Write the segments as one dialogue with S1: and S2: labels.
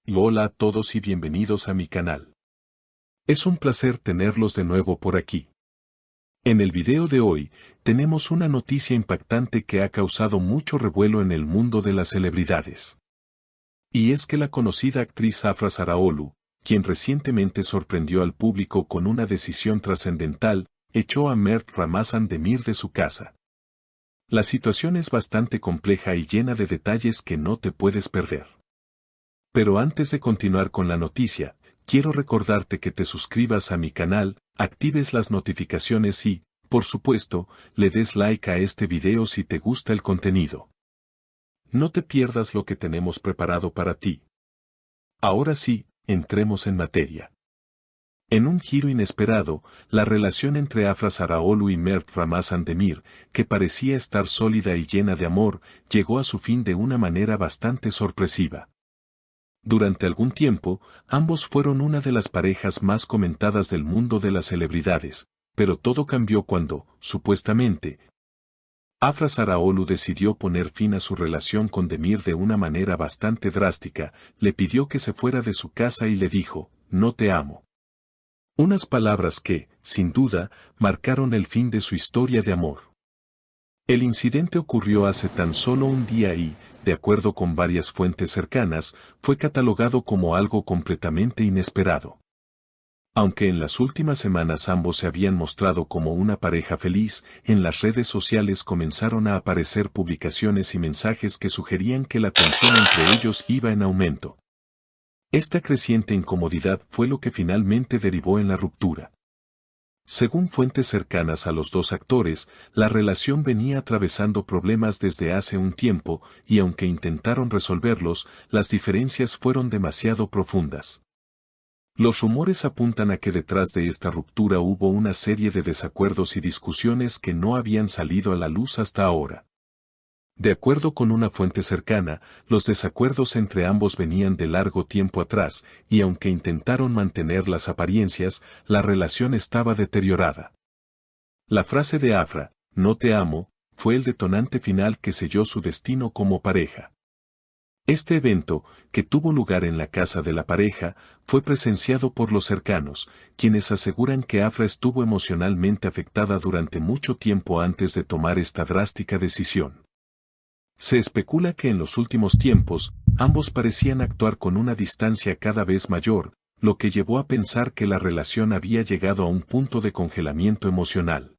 S1: Y hola a todos y bienvenidos a mi canal. Es un placer tenerlos de nuevo por aquí. En el video de hoy, tenemos una noticia impactante que ha causado mucho revuelo en el mundo de las celebridades. Y es que la conocida actriz Afra Saraholu, quien recientemente sorprendió al público con una decisión trascendental, echó a Mert Ramazan Demir de su casa. La situación es bastante compleja y llena de detalles que no te puedes perder. Pero antes de continuar con la noticia, quiero recordarte que te suscribas a mi canal, actives las notificaciones y, por supuesto, le des like a este video si te gusta el contenido. No te pierdas lo que tenemos preparado para ti. Ahora sí, entremos en materia. En un giro inesperado, la relación entre Afra Saraholu y Mert Ramazan Demir, que parecía estar sólida y llena de amor, llegó a su fin de una manera bastante sorpresiva. Durante algún tiempo, ambos fueron una de las parejas más comentadas del mundo de las celebridades, pero todo cambió cuando, supuestamente, Afra Saraholu decidió poner fin a su relación con Demir de una manera bastante drástica, le pidió que se fuera de su casa y le dijo, "No te amo". Unas palabras que, sin duda, marcaron el fin de su historia de amor. El incidente ocurrió hace tan solo un día y, de acuerdo con varias fuentes cercanas, fue catalogado como algo completamente inesperado. Aunque en las últimas semanas ambos se habían mostrado como una pareja feliz, en las redes sociales comenzaron a aparecer publicaciones y mensajes que sugerían que la tensión entre ellos iba en aumento. Esta creciente incomodidad fue lo que finalmente derivó en la ruptura. Según fuentes cercanas a los dos actores, la relación venía atravesando problemas desde hace un tiempo, y aunque intentaron resolverlos, las diferencias fueron demasiado profundas. Los rumores apuntan a que detrás de esta ruptura hubo una serie de desacuerdos y discusiones que no habían salido a la luz hasta ahora. De acuerdo con una fuente cercana, los desacuerdos entre ambos venían de largo tiempo atrás, y aunque intentaron mantener las apariencias, la relación estaba deteriorada. La frase de Afra, "No te amo", fue el detonante final que selló su destino como pareja. Este evento, que tuvo lugar en la casa de la pareja, fue presenciado por los cercanos, quienes aseguran que Afra estuvo emocionalmente afectada durante mucho tiempo antes de tomar esta drástica decisión. Se especula que en los últimos tiempos, ambos parecían actuar con una distancia cada vez mayor, lo que llevó a pensar que la relación había llegado a un punto de congelamiento emocional.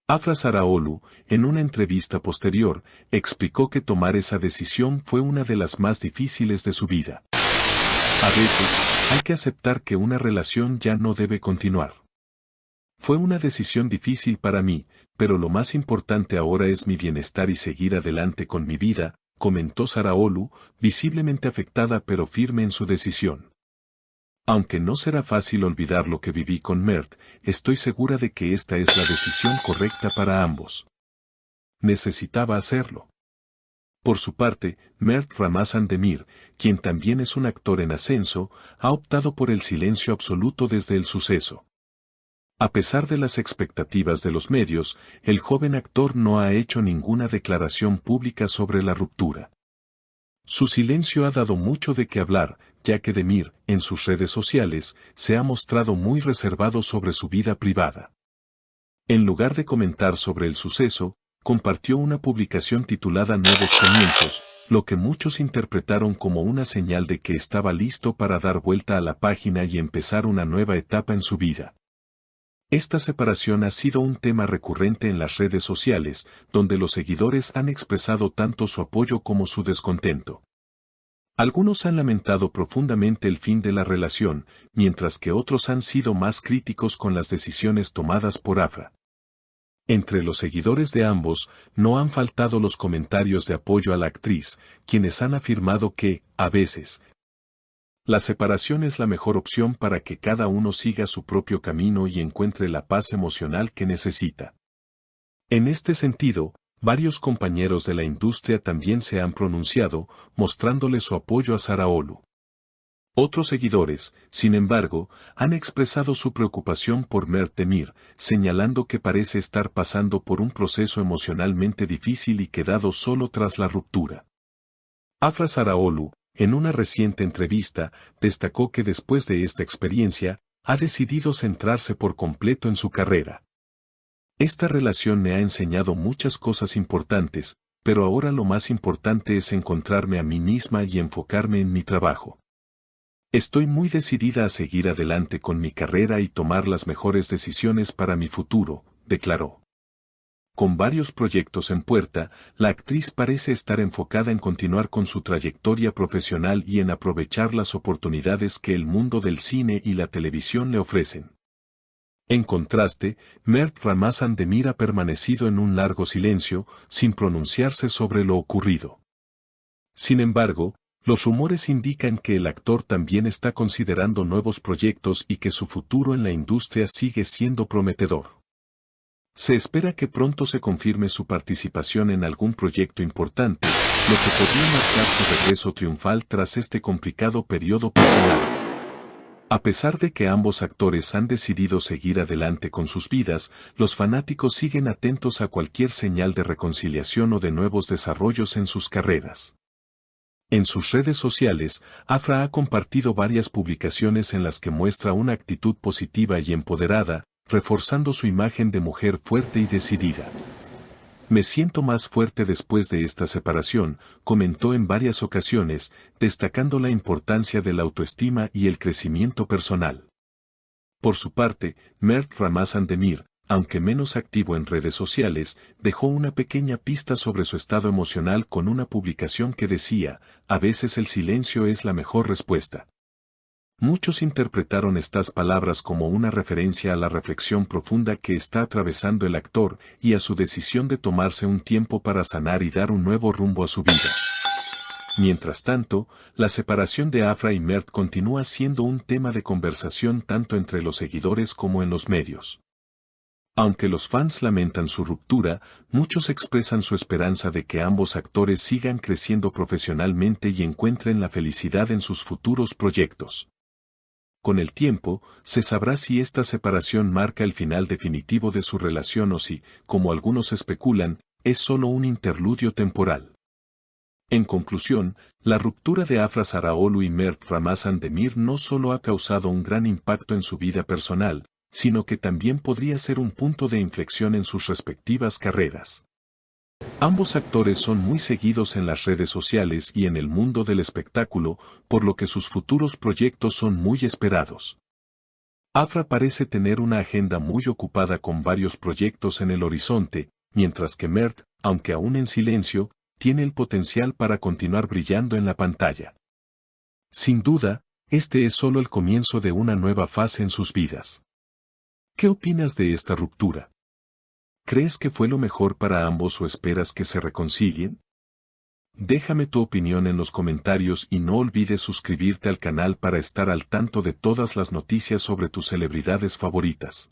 S1: Afra Saraholu, en una entrevista posterior, explicó que tomar esa decisión fue una de las más difíciles de su vida. A veces, hay que aceptar que una relación ya no debe continuar. Fue una decisión difícil para mí, pero lo más importante ahora es mi bienestar y seguir adelante con mi vida, comentó Saraholu, visiblemente afectada pero firme en su decisión. Aunque no será fácil olvidar lo que viví con Mert, estoy segura de que esta es la decisión correcta para ambos. Necesitaba hacerlo. Por su parte, Mert Ramazan Demir, quien también es un actor en ascenso, ha optado por el silencio absoluto desde el suceso. A pesar de las expectativas de los medios, el joven actor no ha hecho ninguna declaración pública sobre la ruptura. Su silencio ha dado mucho de qué hablar, ya que Demir, en sus redes sociales, se ha mostrado muy reservado sobre su vida privada. En lugar de comentar sobre el suceso, compartió una publicación titulada Nuevos Comienzos, lo que muchos interpretaron como una señal de que estaba listo para dar vuelta a la página y empezar una nueva etapa en su vida. Esta separación ha sido un tema recurrente en las redes sociales, donde los seguidores han expresado tanto su apoyo como su descontento. Algunos han lamentado profundamente el fin de la relación, mientras que otros han sido más críticos con las decisiones tomadas por Afra. Entre los seguidores de ambos, no han faltado los comentarios de apoyo a la actriz, quienes han afirmado que, a veces, la separación es la mejor opción para que cada uno siga su propio camino y encuentre la paz emocional que necesita. En este sentido, varios compañeros de la industria también se han pronunciado, mostrándole su apoyo a Saraholu. Otros seguidores, sin embargo, han expresado su preocupación por Mert Demir, señalando que parece estar pasando por un proceso emocionalmente difícil y quedado solo tras la ruptura. Afra Saraholu, en una reciente entrevista, destacó que después de esta experiencia, ha decidido centrarse por completo en su carrera. Esta relación me ha enseñado muchas cosas importantes, pero ahora lo más importante es encontrarme a mí misma y enfocarme en mi trabajo. Estoy muy decidida a seguir adelante con mi carrera y tomar las mejores decisiones para mi futuro, declaró. Con varios proyectos en puerta, la actriz parece estar enfocada en continuar con su trayectoria profesional y en aprovechar las oportunidades que el mundo del cine y la televisión le ofrecen. En contraste, Mert Ramazan Demir ha permanecido en un largo silencio, sin pronunciarse sobre lo ocurrido. Sin embargo, los rumores indican que el actor también está considerando nuevos proyectos y que su futuro en la industria sigue siendo prometedor. Se espera que pronto se confirme su participación en algún proyecto importante, lo que podría marcar su regreso triunfal tras este complicado periodo personal. A pesar de que ambos actores han decidido seguir adelante con sus vidas, los fanáticos siguen atentos a cualquier señal de reconciliación o de nuevos desarrollos en sus carreras. En sus redes sociales, Afra ha compartido varias publicaciones en las que muestra una actitud positiva y empoderada, reforzando su imagen de mujer fuerte y decidida. Me siento más fuerte después de esta separación, comentó en varias ocasiones, destacando la importancia de la autoestima y el crecimiento personal. Por su parte, Mert Ramazan Demir, aunque menos activo en redes sociales, dejó una pequeña pista sobre su estado emocional con una publicación que decía, a veces el silencio es la mejor respuesta. Muchos interpretaron estas palabras como una referencia a la reflexión profunda que está atravesando el actor y a su decisión de tomarse un tiempo para sanar y dar un nuevo rumbo a su vida. Mientras tanto, la separación de Afra y Mert continúa siendo un tema de conversación tanto entre los seguidores como en los medios. Aunque los fans lamentan su ruptura, muchos expresan su esperanza de que ambos actores sigan creciendo profesionalmente y encuentren la felicidad en sus futuros proyectos. Con el tiempo, se sabrá si esta separación marca el final definitivo de su relación o si, como algunos especulan, es solo un interludio temporal. En conclusión, la ruptura de Afra Zaraoglu y Mert Ramazan Demir no solo ha causado un gran impacto en su vida personal, sino que también podría ser un punto de inflexión en sus respectivas carreras. Ambos actores son muy seguidos en las redes sociales y en el mundo del espectáculo, por lo que sus futuros proyectos son muy esperados. Afra parece tener una agenda muy ocupada con varios proyectos en el horizonte, mientras que Mert, aunque aún en silencio, tiene el potencial para continuar brillando en la pantalla. Sin duda, este es solo el comienzo de una nueva fase en sus vidas. ¿Qué opinas de esta ruptura? ¿Crees que fue lo mejor para ambos o esperas que se reconcilien? Déjame tu opinión en los comentarios y no olvides suscribirte al canal para estar al tanto de todas las noticias sobre tus celebridades favoritas.